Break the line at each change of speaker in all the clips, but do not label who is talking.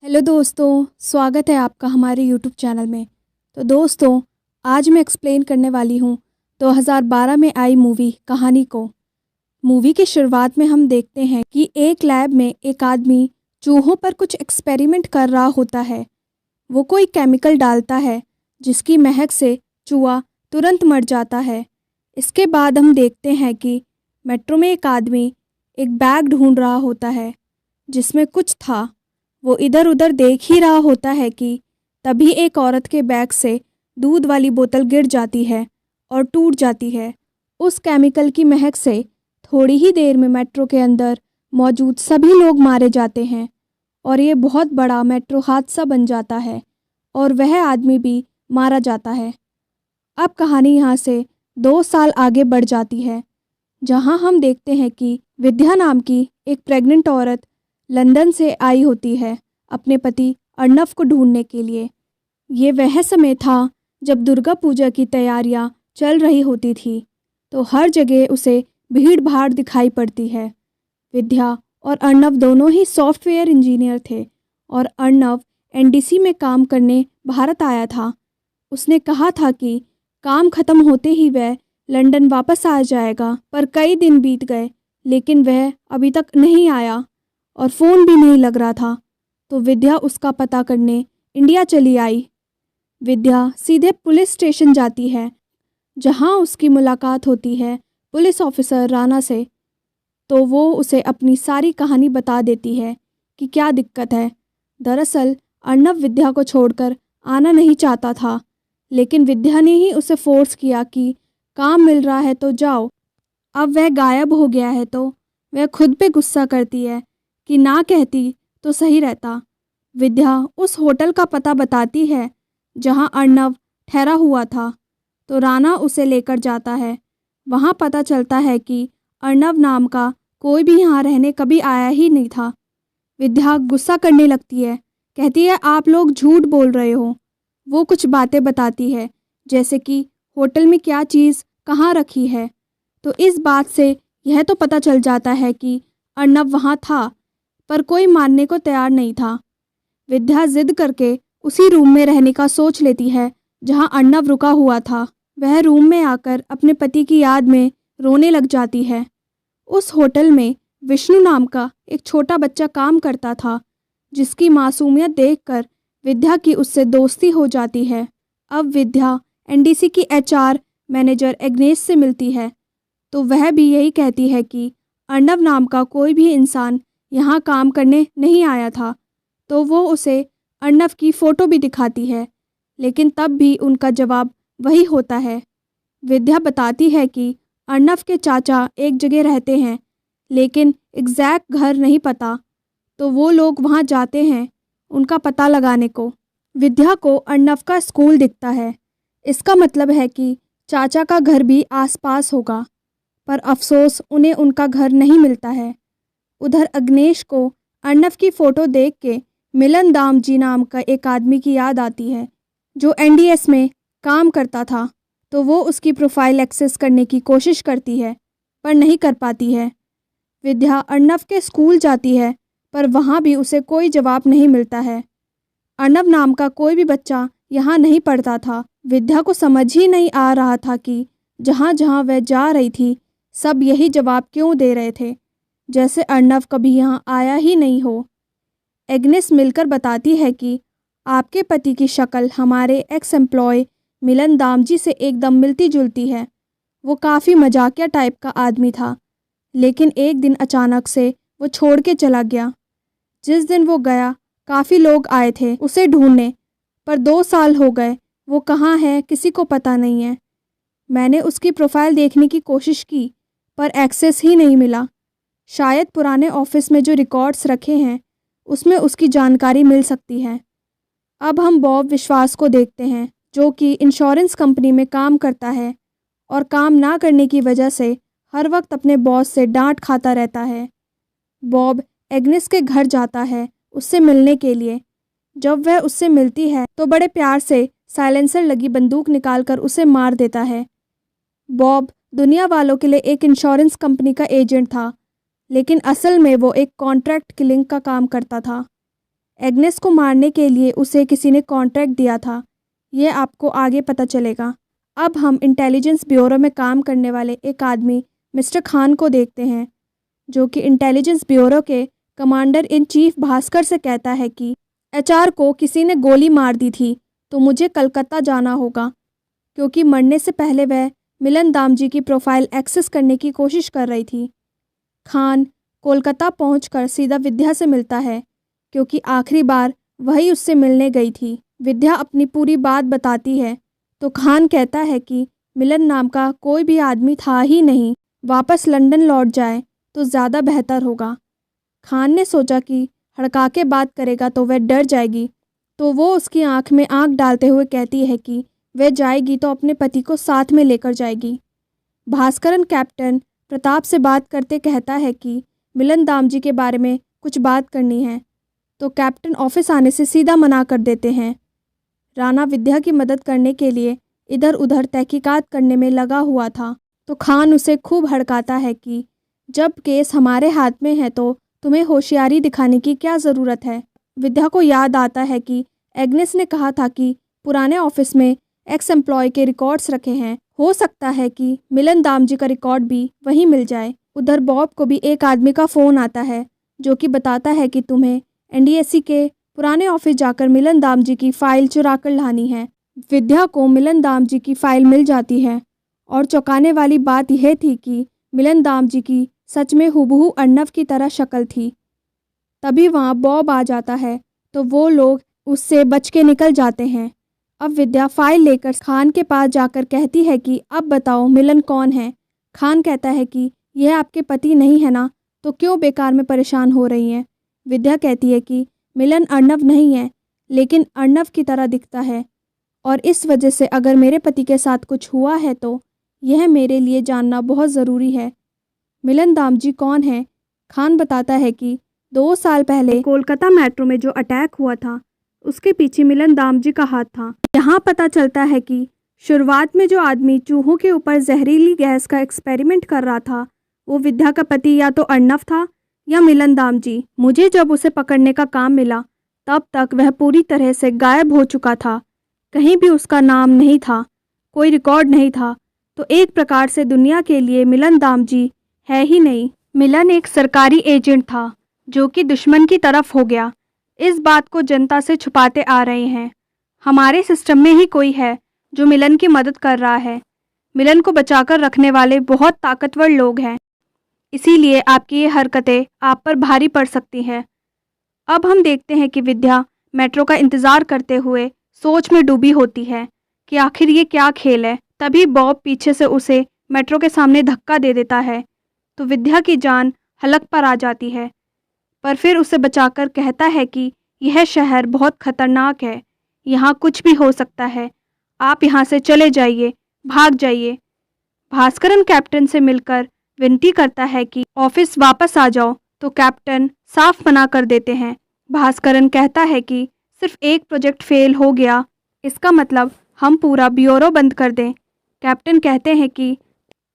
Hello दोस्तों, स्वागत है आपका हमारे यूट्यूब चैनल में। तो दोस्तों, आज मैं एक्सप्लेन करने वाली हूँ 2012 में आई मूवी कहानी को। मूवी की शुरुआत में हम देखते हैं कि एक लैब में एक आदमी चूहों पर कुछ एक्सपेरिमेंट कर रहा होता है। वो कोई केमिकल डालता है जिसकी महक से चूहा तुरंत मर जाता है। इसके बाद हम देखते हैं कि मेट्रो में एक आदमी एक बैग ढूंढ रहा होता है जिसमें कुछ था। वो इधर उधर देख ही रहा होता है कि तभी एक औरत के बैग से दूध वाली बोतल गिर जाती है और टूट जाती है। उस केमिकल की महक से थोड़ी ही देर में मेट्रो के अंदर मौजूद सभी लोग मारे जाते हैं और ये बहुत बड़ा मेट्रो हादसा बन जाता है और वह आदमी भी मारा जाता है। अब कहानी यहाँ से 2 साल आगे बढ़ जाती है, जहाँ हम देखते हैं कि विद्या नाम की एक प्रेग्नेंट औरत लंदन से आई होती है अपने पति अर्नव को ढूंढने के लिए। ये वह समय था जब दुर्गा पूजा की तैयारियां चल रही होती थी, तो हर जगह उसे भीड़ भाड़ दिखाई पड़ती है। विद्या और अर्नव दोनों ही सॉफ्टवेयर इंजीनियर थे और अर्नव एनडीसी में काम करने भारत आया था। उसने कहा था कि काम खत्म होते ही वह लंदन वापस आ जाएगा, पर कई दिन बीत गए लेकिन वह अभी तक नहीं आया और फ़ोन भी नहीं लग रहा था। तो विद्या उसका पता करने इंडिया चली आई। विद्या सीधे पुलिस स्टेशन जाती है, जहां उसकी मुलाकात होती है पुलिस ऑफिसर राणा से। तो वो उसे अपनी सारी कहानी बता देती है कि क्या दिक्कत है। दरअसल अर्नव विद्या को छोड़कर आना नहीं चाहता था, लेकिन विद्या ने ही उसे फोर्स किया कि काम मिल रहा है तो जाओ। अब वह गायब हो गया है तो वह खुद पे गुस्सा करती है कि ना कहती तो सही रहता। विद्या उस होटल का पता बताती है जहां अर्नव ठहरा हुआ था, तो राणा उसे लेकर जाता है। वहां पता चलता है कि अर्नव नाम का कोई भी यहाँ रहने कभी आया ही नहीं था। विद्या गुस्सा करने लगती है, कहती है आप लोग झूठ बोल रहे हो। वो कुछ बातें बताती है, जैसे कि होटल में क्या चीज़ कहाँ रखी है। तो इस बात से यह तो पता चल जाता है कि अर्नव वहाँ था, पर कोई मानने को तैयार नहीं था। विद्या जिद करके उसी रूम में रहने का सोच लेती है जहां अर्नव रुका हुआ था। वह रूम में आकर अपने पति की याद में रोने लग जाती है। उस होटल में विष्णु नाम का एक छोटा बच्चा काम करता था, जिसकी मासूमियत देखकर विद्या की उससे दोस्ती हो जाती है। अब विद्या एनडीसी की एचआर मैनेजर एग्नेस से मिलती है, तो वह भी यही कहती है कि अर्नव नाम का कोई भी इंसान यहाँ काम करने नहीं आया था। तो वो उसे अर्नव की फ़ोटो भी दिखाती है, लेकिन तब भी उनका जवाब वही होता है। विद्या बताती है कि अर्नव के चाचा एक जगह रहते हैं, लेकिन एग्जैक्ट घर नहीं पता। तो वो लोग वहाँ जाते हैं उनका पता लगाने को। विद्या को अर्नव का स्कूल दिखता है। इसका मतलब है कि चाचा का घर भी आसपास होगा, पर अफसोस उन्हें उनका घर नहीं मिलता है। उधर अग्नेश को अर्नव की फ़ोटो देख के मिलन दाम जी नाम का एक आदमी की याद आती है, जो एनडीएस में काम करता था। तो वो उसकी प्रोफाइल एक्सेस करने की कोशिश करती है, पर नहीं कर पाती है। विद्या अर्नव के स्कूल जाती है, पर वहाँ भी उसे कोई जवाब नहीं मिलता है। अर्नव नाम का कोई भी बच्चा यहाँ नहीं पढ़ता था। विद्या को समझ ही नहीं आ रहा था कि जहाँ जहाँ वह जा रही थी सब यही जवाब क्यों दे रहे थे, जैसे अर्नव कभी यहाँ आया ही नहीं हो। एग्नेस मिलकर बताती है कि आपके पति की शक्ल हमारे एक्स एम्प्लॉय मिलन दामजी से एकदम मिलती जुलती है। वो काफ़ी मजाकिया टाइप का आदमी था, लेकिन एक दिन अचानक से वो छोड़ के चला गया। जिस दिन वो गया काफ़ी लोग आए थे उसे ढूंढने, पर 2 साल हो गए, वो कहाँ है किसी को पता नहीं है। मैंने उसकी प्रोफाइल देखने की कोशिश की, पर एक्सेस ही नहीं मिला। शायद पुराने ऑफिस में जो रिकॉर्ड्स रखे हैं उसमें उसकी जानकारी मिल सकती है। अब हम बॉब विश्वास को देखते हैं, जो कि इंश्योरेंस कंपनी में काम करता है और काम ना करने की वजह से हर वक्त अपने बॉस से डांट खाता रहता है। बॉब एग्नेस के घर जाता है उससे मिलने के लिए। जब वह उससे मिलती है तो बड़े प्यार से साइलेंसर लगी बंदूक निकालकर उसे मार देता है। बॉब दुनिया वालों के लिए एक इंश्योरेंस कंपनी का एजेंट था, लेकिन असल में वो एक कॉन्ट्रैक्ट किलिंग का काम करता था। एग्नेस को मारने के लिए उसे किसी ने कॉन्ट्रैक्ट दिया था। ये आपको आगे पता चलेगा। अब हम इंटेलिजेंस ब्यूरो में काम करने वाले एक आदमी मिस्टर खान को देखते हैं, जो कि इंटेलिजेंस ब्यूरो के कमांडर इन चीफ भास्कर से कहता है कि एचआर को किसी ने गोली मार दी थी, तो मुझे कलकत्ता जाना होगा, क्योंकि मरने से पहले वह मिलन दामजी की प्रोफाइल एक्सेस करने की कोशिश कर रही थी। खान कोलकाता पहुंचकर सीधा विद्या से मिलता है, क्योंकि आखिरी बार वही उससे मिलने गई थी। विद्या अपनी पूरी बात बताती है तो खान कहता है कि मिलन नाम का कोई भी आदमी था ही नहीं, वापस लंदन लौट जाए तो ज़्यादा बेहतर होगा। खान ने सोचा कि हड़का के बात करेगा तो वह डर जाएगी, तो वो उसकी आंख में आंख डालते हुए कहती है कि वह जाएगी तो अपने पति को साथ में लेकर जाएगी। भास्करन कैप्टन प्रताप से बात करते कहता है कि मिलन दामजी के बारे में कुछ बात करनी है, तो कैप्टन ऑफिस आने से सीधा मना कर देते हैं। राणा विद्या की मदद करने के लिए इधर उधर तहकीकात करने में लगा हुआ था, तो खान उसे खूब हड़काता है कि जब केस हमारे हाथ में है तो तुम्हें होशियारी दिखाने की क्या ज़रूरत है। विद्या को याद आता है कि एग्नेस ने कहा था कि पुराने ऑफिस में एक्स एम्प्लॉय के रिकॉर्ड्स रखे हैं, हो सकता है कि मिलन दामजी का रिकॉर्ड भी वहीं मिल जाए। उधर बॉब को भी एक आदमी का फ़ोन आता है, जो कि बताता है कि तुम्हें एनडीएससी के पुराने ऑफिस जाकर मिलन दामजी की फ़ाइल चुरा कर लानी है। विद्या को मिलन दामजी की फ़ाइल मिल जाती है, और चौंकाने वाली बात यह थी कि मिलन दामजी की सच में हुबहू अर्नव की तरह शक्ल थी। तभी वहाँ बॉब आ जाता है, तो वो लोग उससे बच के निकल जाते हैं। अब विद्या फ़ाइल लेकर खान के पास जाकर कहती है कि अब बताओ मिलन कौन है। खान कहता है कि यह आपके पति नहीं है ना, तो क्यों बेकार में परेशान हो रही हैं। विद्या कहती है कि मिलन अर्नव नहीं है, लेकिन अर्नव की तरह दिखता है, और इस वजह से अगर मेरे पति के साथ कुछ हुआ है तो यह मेरे लिए जानना बहुत ज़रूरी है। मिलन दामजी कौन है? खान बताता है कि 2 साल पहले कोलकाता मेट्रो में जो अटैक हुआ था, उसके पीछे मिलन दामजी का हाथ था। यहाँ पता चलता है कि शुरुआत में जो आदमी चूहों के ऊपर जहरीली गैस का एक्सपेरिमेंट कर रहा था, वो विद्या का पति या तो अर्नव था या मिलन दामजी। मुझे जब उसे पकड़ने का काम मिला, तब तक वह पूरी तरह से गायब हो चुका था। कहीं भी उसका नाम नहीं था, कोई रिकॉर्ड नहीं था, तो एक प्रकार से दुनिया के लिए मिलन दामजी है ही नहीं। मिलन एक सरकारी एजेंट था, जो कि दुश्मन की तरफ हो गया। इस बात को जनता से छुपाते आ रहे हैं। हमारे सिस्टम में ही कोई है जो मिलन की मदद कर रहा है। मिलन को बचाकर रखने वाले बहुत ताकतवर लोग हैं, इसीलिए आपकी ये हरकतें आप पर भारी पड़ सकती हैं। अब हम देखते हैं कि विद्या मेट्रो का इंतज़ार करते हुए सोच में डूबी होती है कि आखिर ये क्या खेल है। तभी बॉब पीछे से उसे मेट्रो के सामने धक्का दे देता है, तो विद्या की जान हलक पर आ जाती है, पर फिर उसे बचाकर कहता है कि यह शहर बहुत खतरनाक है, यहाँ कुछ भी हो सकता है, आप यहाँ से चले जाइए, भाग जाइए। भास्करन कैप्टन से मिलकर विनती करता है कि ऑफिस वापस आ जाओ, तो कैप्टन साफ मना कर देते हैं। भास्करन कहता है कि सिर्फ एक प्रोजेक्ट फेल हो गया, इसका मतलब हम पूरा ब्यूरो बंद कर दें। कैप्टन कहते हैं कि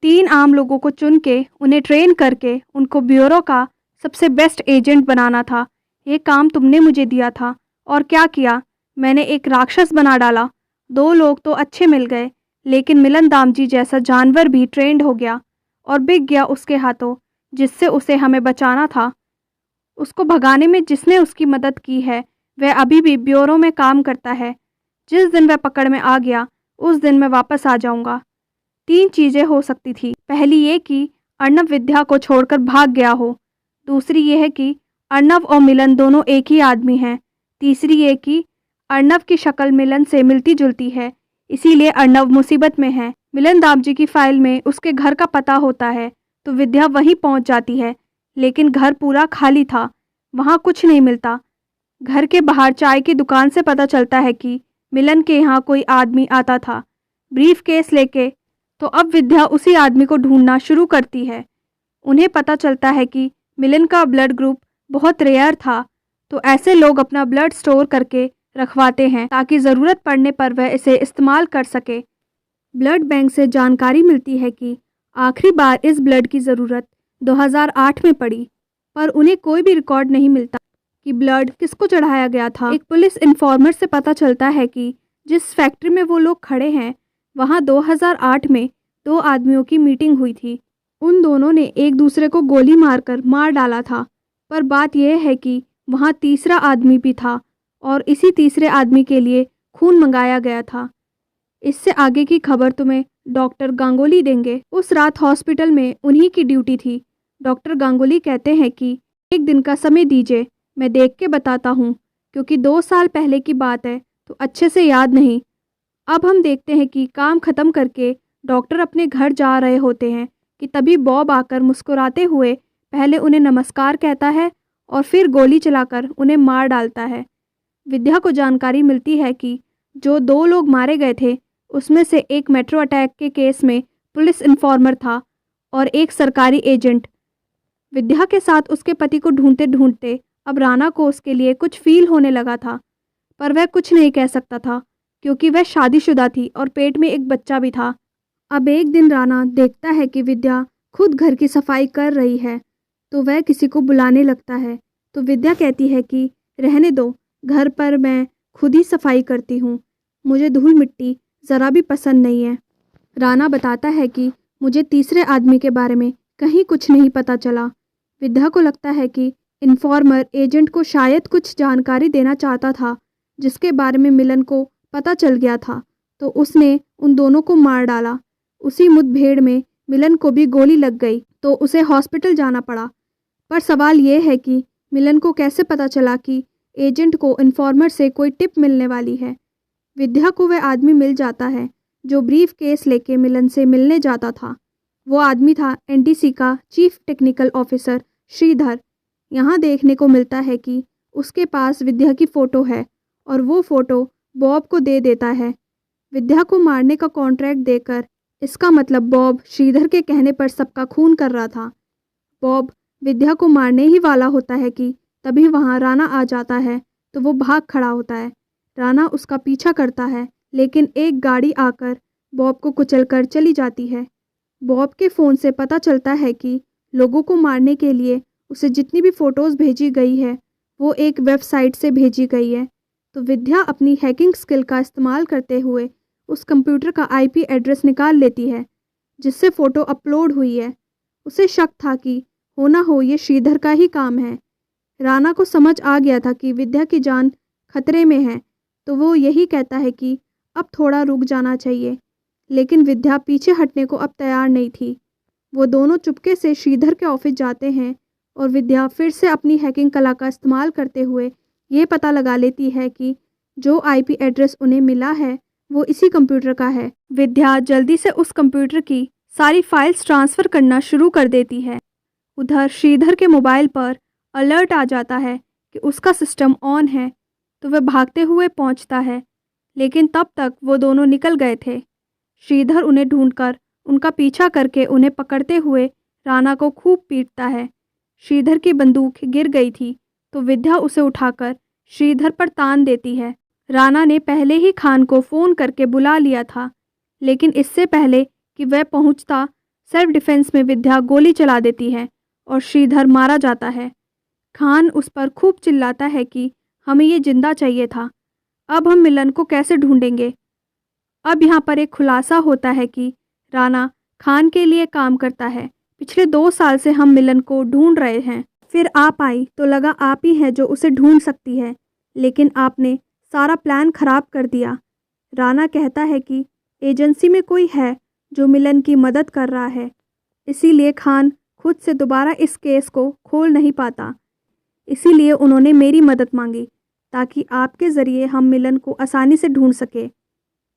3 आम लोगों को चुन के उन्हें ट्रेन करके उनको ब्यूरो का सबसे बेस्ट एजेंट बनाना था। ये काम तुमने मुझे दिया था, और क्या किया, मैंने एक राक्षस बना डाला। 2 लोग तो अच्छे मिल गए, लेकिन मिलन दामजी जैसा जानवर भी ट्रेंड हो गया और बिक गया उसके हाथों, जिससे उसे हमें बचाना था। उसको भगाने में जिसने उसकी मदद की है, वह अभी भी ब्यूरो में काम करता है। जिस दिन वह पकड़ में आ गया, उस दिन मैं वापस आ जाऊंगा। 3 चीज़ें हो सकती थी। पहली ये कि अर्नव विद्या को छोड़कर भाग गया हो। दूसरी ये है कि अर्नव और मिलन दोनों एक ही आदमी हैं। तीसरी ये कि अर्नव की शक्ल मिलन से मिलती जुलती है, इसीलिए अर्नव मुसीबत में है। मिलन दामजी की फाइल में उसके घर का पता होता है, तो विद्या वहीं पहुंच जाती है, लेकिन घर पूरा खाली था, वहां कुछ नहीं मिलता। घर के बाहर चाय की दुकान से पता चलता है कि मिलन के यहाँ कोई आदमी आता था ब्रीफ केस लेके, तो अब विद्या उसी आदमी को ढूंढना शुरू करती है। उन्हें पता चलता है कि मिलन का ब्लड ग्रुप बहुत रेयर था, तो ऐसे लोग अपना ब्लड स्टोर करके रखवाते हैं ताकि ज़रूरत पड़ने पर वह इसे इस्तेमाल कर सके। ब्लड बैंक से जानकारी मिलती है कि आखिरी बार इस ब्लड की ज़रूरत 2008 में पड़ी, पर उन्हें कोई भी रिकॉर्ड नहीं मिलता। कि ब्लड किसको चढ़ाया गया था। एक पुलिस इन्फॉर्मर से पता चलता है कि जिस फैक्ट्री में वो लोग खड़े हैं वहाँ 2008 में 2 आदमियों की मीटिंग हुई थी। उन दोनों ने एक दूसरे को गोली मारकर मार डाला था। पर बात यह है कि वहाँ तीसरा आदमी भी था और इसी तीसरे आदमी के लिए खून मंगाया गया था। इससे आगे की खबर तुम्हें डॉक्टर गांगुली देंगे। उस रात हॉस्पिटल में उन्हीं की ड्यूटी थी। डॉक्टर गांगुली कहते हैं कि एक दिन का समय दीजिए, मैं देख के बताता हूँ, क्योंकि 2 साल पहले की बात है तो अच्छे से याद नहीं। अब हम देखते हैं कि काम खत्म करके डॉक्टर अपने घर जा रहे होते हैं कि तभी बॉब आकर मुस्कुराते हुए पहले उन्हें नमस्कार कहता है और फिर गोली चलाकर उन्हें मार डालता है। विद्या को जानकारी मिलती है कि जो 2 लोग मारे गए थे उसमें से एक मेट्रो अटैक के केस में पुलिस इन्फॉर्मर था और एक सरकारी एजेंट। विद्या के साथ उसके पति को ढूंढते ढूंढते अब राना को उसके लिए कुछ फील होने लगा था, पर वह कुछ नहीं कह सकता था क्योंकि वह शादीशुदा थी और पेट में एक बच्चा भी था। अब एक दिन राना देखता है कि विद्या खुद घर की सफाई कर रही है तो वह किसी को बुलाने लगता है। तो विद्या कहती है कि रहने दो, घर पर मैं खुद ही सफाई करती हूँ, मुझे धूल मिट्टी ज़रा भी पसंद नहीं है। राना बताता है कि मुझे तीसरे आदमी के बारे में कहीं कुछ नहीं पता चला। विद्या को लगता है कि इन्फॉर्मर एजेंट को शायद कुछ जानकारी देना चाहता था जिसके बारे में मिलन को पता चल गया था, तो उसने उन दोनों को मार डाला। उसी मुठभेड़ में मिलन को भी गोली लग गई तो उसे हॉस्पिटल जाना पड़ा। पर सवाल ये है कि मिलन को कैसे पता चला कि एजेंट को इन्फॉर्मर से कोई टिप मिलने वाली है। विद्या को वह आदमी मिल जाता है जो ब्रीफ केस लेके मिलन से मिलने जाता था। वो आदमी था एनटीसी का चीफ टेक्निकल ऑफिसर श्रीधर। यहाँ देखने को मिलता है कि उसके पास विद्या की फ़ोटो है और वो फ़ोटो बॉब को दे देता है। विद्या को मारने का कॉन्ट्रैक्ट देकर, इसका मतलब बॉब श्रीधर के कहने पर सबका खून कर रहा था। बॉब विद्या को मारने ही वाला होता है कि तभी वहाँ राना आ जाता है तो वो भाग खड़ा होता है। राना उसका पीछा करता है लेकिन एक गाड़ी आकर बॉब को कुचलकर चली जाती है। बॉब के फ़ोन से पता चलता है कि लोगों को मारने के लिए उसे जितनी भी फ़ोटोज़ भेजी गई है वो एक वेबसाइट से भेजी गई है। तो विद्या अपनी हैकिंग स्किल का इस्तेमाल करते हुए उस कंप्यूटर का आईपी एड्रेस निकाल लेती है जिससे फ़ोटो अपलोड हुई है। उसे शक था कि हो ना हो ये श्रीधर का ही काम है। राना को समझ आ गया था कि विद्या की जान खतरे में है तो वो यही कहता है कि अब थोड़ा रुक जाना चाहिए, लेकिन विद्या पीछे हटने को अब तैयार नहीं थी। वो दोनों चुपके से श्रीधर के ऑफिस जाते हैं और विद्या फिर से अपनी हैकिंग कला का इस्तेमाल करते हुए ये पता लगा लेती है कि जो आईपी एड्रेस उन्हें मिला है वो इसी कंप्यूटर का है। विद्या जल्दी से उस कंप्यूटर की सारी फाइल्स ट्रांसफ़र करना शुरू कर देती है। उधर श्रीधर के मोबाइल पर अलर्ट आ जाता है कि उसका सिस्टम ऑन है तो वह भागते हुए पहुंचता है, लेकिन तब तक वो दोनों निकल गए थे। श्रीधर उन्हें ढूंढकर उनका पीछा करके उन्हें पकड़ते हुए राना को खूब पीटता है। श्रीधर की बंदूक गिर गई थी तो विद्या उसे उठाकर श्रीधर पर तान देती है। राना ने पहले ही खान को फ़ोन करके बुला लिया था, लेकिन इससे पहले कि वह पहुंचता सेल्फ डिफेंस में विद्या गोली चला देती है और श्रीधर मारा जाता है। खान उस पर खूब चिल्लाता है कि हमें ये जिंदा चाहिए था, अब हम मिलन को कैसे ढूंढेंगे। अब यहाँ पर एक खुलासा होता है कि राना खान के लिए काम करता है। पिछले 2 साल से हम मिलन को ढूंढ रहे हैं, फिर आप आई तो लगा आप ही हैं जो उसे ढूंढ सकती है, लेकिन आपने सारा प्लान खराब कर दिया। राना कहता है कि एजेंसी में कोई है जो मिलन की मदद कर रहा है, इसीलिए खान खुद से दोबारा इस केस को खोल नहीं पाता। इसीलिए उन्होंने मेरी मदद मांगी ताकि आपके ज़रिए हम मिलन को आसानी से ढूंढ सके।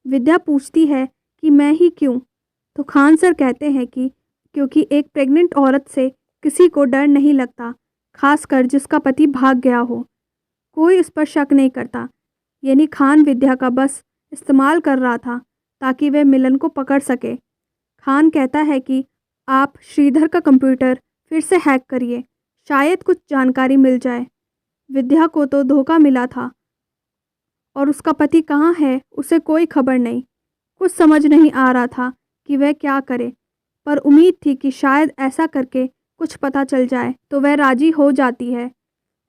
विद्या पूछती है कि मैं ही क्यों, तो खान सर कहते हैं कि क्योंकि एक प्रेग्नेंट औरत से किसी को डर नहीं लगता, खासकर जिसका पति भाग गया हो। कोई इस पर शक नहीं करता, यानी खान विद्या का बस इस्तेमाल कर रहा था ताकि वह मिलन को पकड़ सके। खान कहता है कि आप श्रीधर का कंप्यूटर फिर से हैक करिए, शायद कुछ जानकारी मिल जाए। विद्या को तो धोखा मिला था और उसका पति कहाँ है उसे कोई खबर नहीं। कुछ समझ नहीं आ रहा था कि वह क्या करे, पर उम्मीद थी कि शायद ऐसा करके कुछ पता चल जाए, तो वह राजी हो जाती है।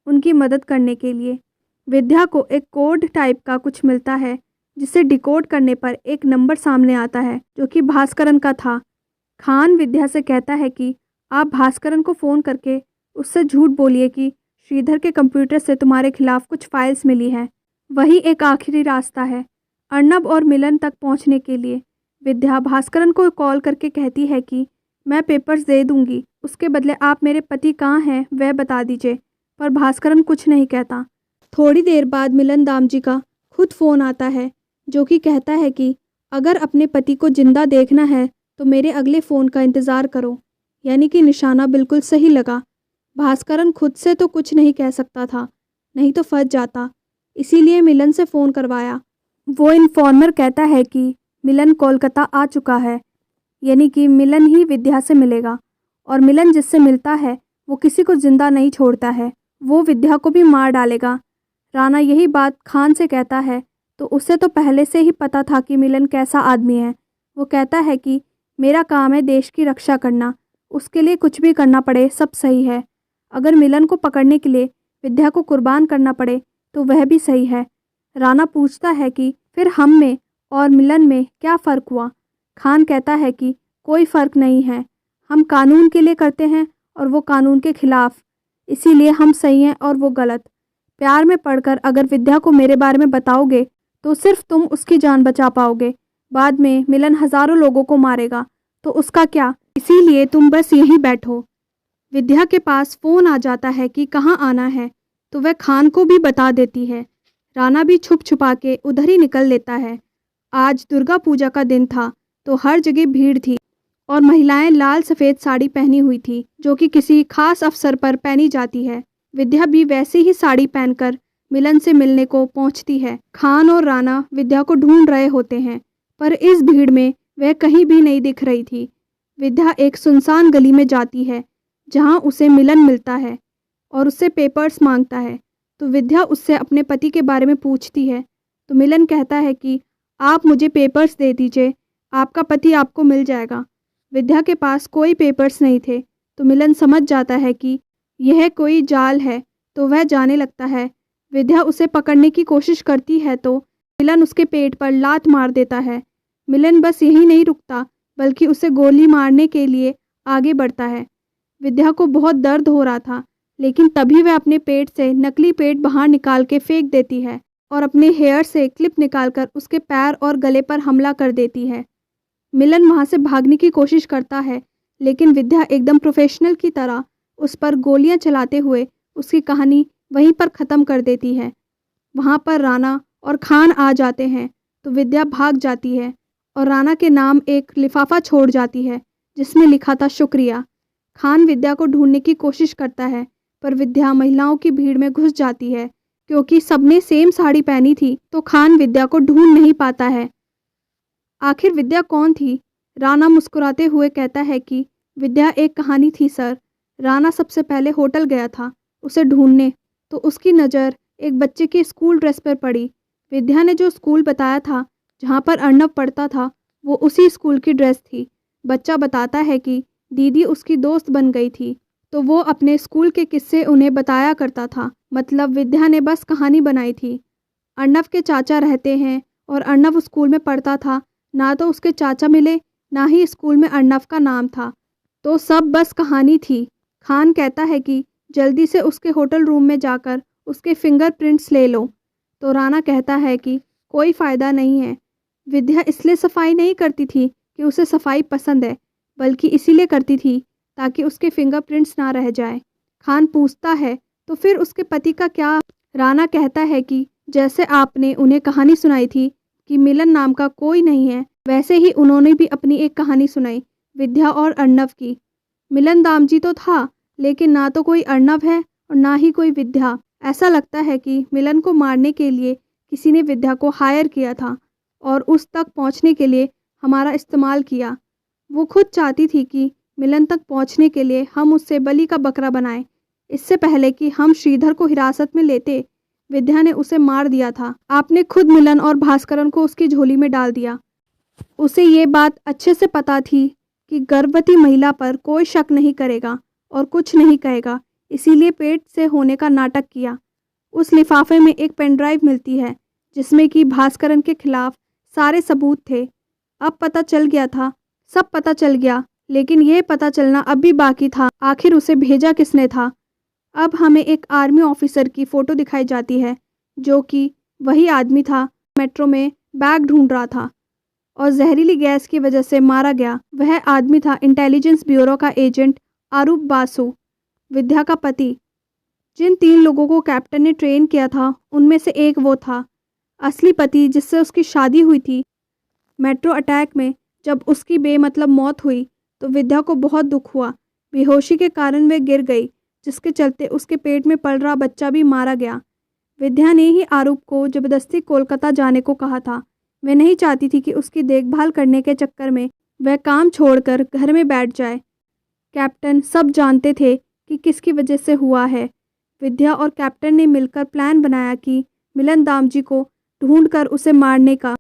उनकी मदद करने के लिए। विद्या को एक कोड टाइप का कुछ मिलता है जिसे डिकोड करने पर एक नंबर सामने आता है जो कि भास्करन का था। खान विद्या से कहता है कि आप भास्करन को फ़ोन करके उससे झूठ बोलिए कि श्रीधर के कंप्यूटर से तुम्हारे खिलाफ कुछ फाइल्स मिली है। वही एक आखिरी रास्ता है अर्नब और मिलन तक पहुंचने के लिए। विद्या भास्करन को कॉल करके कहती है कि मैं पेपर्स दे दूंगी, उसके बदले आप मेरे पति कहाँ हैं वह बता दीजिए। पर भास्करन कुछ नहीं कहता। थोड़ी देर बाद मिलन दामजी का खुद फ़ोन आता है जो कि कहता है कि अगर अपने पति को जिंदा देखना है तो मेरे अगले फ़ोन का इंतज़ार करो। यानी कि निशाना बिल्कुल सही लगा। भास्करन खुद से तो कुछ नहीं कह सकता था, नहीं तो फंस जाता, इसीलिए मिलन से फ़ोन करवाया। वो इन्फॉर्मर कहता है कि मिलन कोलकाता आ चुका है, यानी कि मिलन ही विद्या से मिलेगा और मिलन जिससे मिलता है वो किसी को ज़िंदा नहीं छोड़ता है, वो विद्या को भी मार डालेगा। राणा यही बात खान से कहता है तो उसे तो पहले से ही पता था कि मिलन कैसा आदमी है। वो कहता है कि मेरा काम है देश की रक्षा करना, उसके लिए कुछ भी करना पड़े सब सही है। अगर मिलन को पकड़ने के लिए विद्या को कुर्बान करना पड़े तो वह भी सही है। राणा पूछता है कि फिर हम में और मिलन में क्या फ़र्क हुआ। खान कहता है कि कोई फ़र्क नहीं है, हम कानून के लिए करते हैं और वो कानून के खिलाफ, इसीलिए हम सही हैं और वो गलत। प्यार में पड़कर अगर विद्या को मेरे बारे में बताओगे तो सिर्फ तुम उसकी जान बचा पाओगे, बाद में मिलन हज़ारों लोगों को मारेगा तो उसका क्या, इसीलिए तुम बस यहीं बैठो। विद्या के पास फ़ोन आ जाता है कि कहाँ आना है तो वह खान को भी बता देती है। राणा भी छुप छुपा के उधर ही निकल लेता है। आज दुर्गा पूजा का दिन था तो हर जगह भीड़ थी और महिलाएं लाल सफ़ेद साड़ी पहनी हुई थी जो कि किसी खास अवसर पर पहनी जाती है। विद्या भी वैसी ही साड़ी पहनकर मिलन से मिलने को पहुंचती है। खान और राणा विद्या को ढूंढ रहे होते हैं पर इस भीड़ में वह कहीं भी नहीं दिख रही थी। विद्या एक सुनसान गली में जाती है जहां उसे मिलन मिलता है और उससे पेपर्स मांगता है तो विद्या उससे अपने पति के बारे में पूछती है तो मिलन कहता है कि आप मुझे पेपर्स दे दीजिए, आपका पति आपको मिल जाएगा। विद्या के पास कोई पेपर्स नहीं थे तो मिलन समझ जाता है कि यह कोई जाल है तो वह जाने लगता है। विद्या उसे पकड़ने की कोशिश करती है तो मिलन उसके पेट पर लात मार देता है। मिलन बस यही नहीं रुकता बल्कि उसे गोली मारने के लिए आगे बढ़ता है। विद्या को बहुत दर्द हो रहा था लेकिन तभी वह अपने पेट से नकली पेट बाहर निकाल के फेंक देती है और अपने हेयर से क्लिप निकालकर उसके पैर और गले पर हमला कर देती है। मिलन वहां से भागने की कोशिश करता है लेकिन विद्या एकदम प्रोफेशनल की तरह उस पर गोलियां चलाते हुए उसकी कहानी वहीं पर ख़त्म कर देती है। वहां पर राणा और खान आ जाते हैं तो विद्या भाग जाती है और राणा के नाम एक लिफाफा छोड़ जाती है जिसमें लिखा था शुक्रिया। खान विद्या को ढूंढने की कोशिश करता है पर विद्या महिलाओं की भीड़ में घुस जाती है। क्योंकि सबने सेम साड़ी पहनी थी तो खान विद्या को ढूंढ नहीं पाता है। आखिर विद्या कौन थी? राणा मुस्कुराते हुए कहता है कि विद्या एक कहानी थी सर। राणा सबसे पहले होटल गया था उसे ढूंढने तो उसकी नज़र एक बच्चे की स्कूल ड्रेस पर पड़ी। विद्या ने जो स्कूल बताया था जहाँ पर अर्नब पढ़ता था वो उसी स्कूल की ड्रेस थी। बच्चा बताता है कि दीदी उसकी दोस्त बन गई थी तो वो अपने स्कूल के किस्से उन्हें बताया करता था। मतलब विद्या ने बस कहानी बनाई थी। अर्नब के चाचा रहते हैं और अर्नब उस स्कूल में पढ़ता था, ना तो उसके चाचा मिले ना ही स्कूल में अर्नब का नाम था, तो सब बस कहानी थी। खान कहता है कि जल्दी से उसके होटल रूम में जाकर उसके फिंगरप्रिंट्स ले लो तो राणा कहता है कि कोई फ़ायदा नहीं है। विद्या इसलिए सफाई नहीं करती थी कि उसे सफाई पसंद है बल्कि इसीलिए करती थी ताकि उसके फिंगरप्रिंट्स ना रह जाए। खान पूछता है तो फिर उसके पति का क्या? राणा कहता है कि जैसे आपने उन्हें कहानी सुनाई थी कि मिलन नाम का कोई नहीं है, वैसे ही उन्होंने भी अपनी एक कहानी सुनाई विद्या और अर्नब की। मिलन दामजी तो था लेकिन ना तो कोई अर्नब है और ना ही कोई विद्या। ऐसा लगता है कि मिलन को मारने के लिए किसी ने विद्या को हायर किया था और उस तक पहुंचने के लिए हमारा इस्तेमाल किया। वो खुद चाहती थी कि मिलन तक पहुंचने के लिए हम उससे बलि का बकरा बनाएं। इससे पहले कि हम श्रीधर को हिरासत में लेते विद्या ने उसे मार दिया था। आपने खुद मिलन और भास्करन को उसकी झोली में डाल दिया। उसे ये बात अच्छे से पता थी कि गर्भवती महिला पर कोई शक नहीं करेगा और कुछ नहीं कहेगा, इसीलिए पेट से होने का नाटक किया। उस लिफाफे में एक पेन ड्राइव मिलती है जिसमें कि भास्करन के खिलाफ सारे सबूत थे। अब पता चल गया था, सब पता चल गया, लेकिन यह पता चलना अब भी बाकी था, आखिर उसे भेजा किसने था। अब हमें एक आर्मी ऑफिसर की फ़ोटो दिखाई जाती है जो कि वही आदमी था मेट्रो में बैग ढूंढ रहा था और जहरीली गैस की वजह से मारा गया। वह आदमी था इंटेलिजेंस ब्यूरो का एजेंट आरूप बासु, विद्या का पति। जिन 3 लोगों को कैप्टन ने ट्रेन किया था उनमें से एक वो था, असली पति जिससे उसकी शादी हुई थी। मेट्रो अटैक में जब उसकी बेमतलब मौत हुई तो विद्या को बहुत दुख हुआ। बेहोशी के कारण वह गिर गई, जिसके चलते उसके पेट में पल रहा बच्चा भी मारा गया। विद्या ने ही आरूप को ज़बरदस्ती कोलकाता जाने को कहा था। वह नहीं चाहती थी कि उसकी देखभाल करने के चक्कर में वह काम छोड़कर घर में बैठ जाए। कैप्टन सब जानते थे कि किसकी वजह से हुआ है। विद्या और कैप्टन ने मिलकर प्लान बनाया कि मिलन दामजी को ढूंढकर उसे मारने का।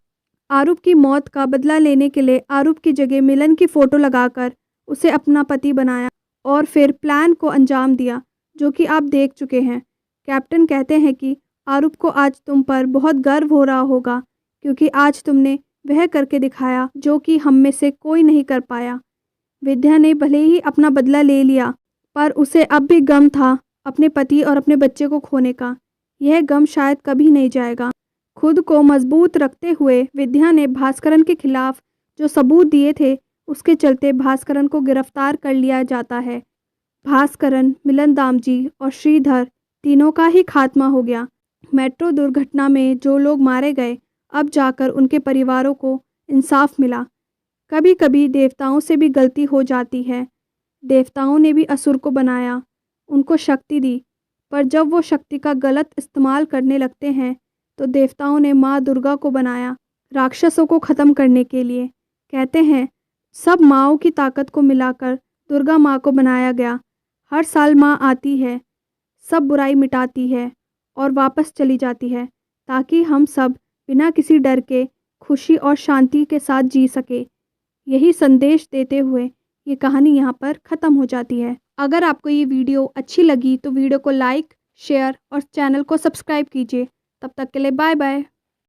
आरूप की मौत का बदला लेने के लिए आरूप की जगह मिलन की फ़ोटो लगाकर उसे अपना पति बनाया और फिर प्लान को अंजाम दिया, जो कि आप देख चुके हैं। कैप्टन कहते हैं कि आरूप को आज तुम पर बहुत गर्व हो रहा होगा, क्योंकि आज तुमने वह करके दिखाया जो कि हम में से कोई नहीं कर पाया। विद्या ने भले ही अपना बदला ले लिया, पर उसे अब भी गम था अपने पति और अपने बच्चे को खोने का। यह गम शायद कभी नहीं जाएगा। खुद को मजबूत रखते हुए विद्या ने भास्करन के खिलाफ जो सबूत दिए थे, उसके चलते भास्करन को गिरफ्तार कर लिया जाता है। भास्करन, मिलन दामजी और श्रीधर तीनों का ही खात्मा हो गया। मेट्रो दुर्घटना में जो लोग मारे गए, अब जाकर उनके परिवारों को इंसाफ मिला। कभी कभी देवताओं से भी गलती हो जाती है। देवताओं ने भी असुर को बनाया, उनको शक्ति दी, पर जब वो शक्ति का गलत इस्तेमाल करने लगते हैं तो देवताओं ने माँ दुर्गा को बनाया राक्षसों को ख़त्म करने के लिए। कहते हैं सब माँओं की ताकत को मिलाकर दुर्गा माँ को बनाया गया। हर साल माँ आती है, सब बुराई मिटाती है और वापस चली जाती है, ताकि हम सब बिना किसी डर के खुशी और शांति के साथ जी सके। यही संदेश देते हुए ये कहानी यहाँ पर ख़त्म हो जाती है। अगर आपको ये वीडियो अच्छी लगी तो वीडियो को लाइक, शेयर और चैनल को सब्सक्राइब कीजिए। तब तक के लिए बाय बाय।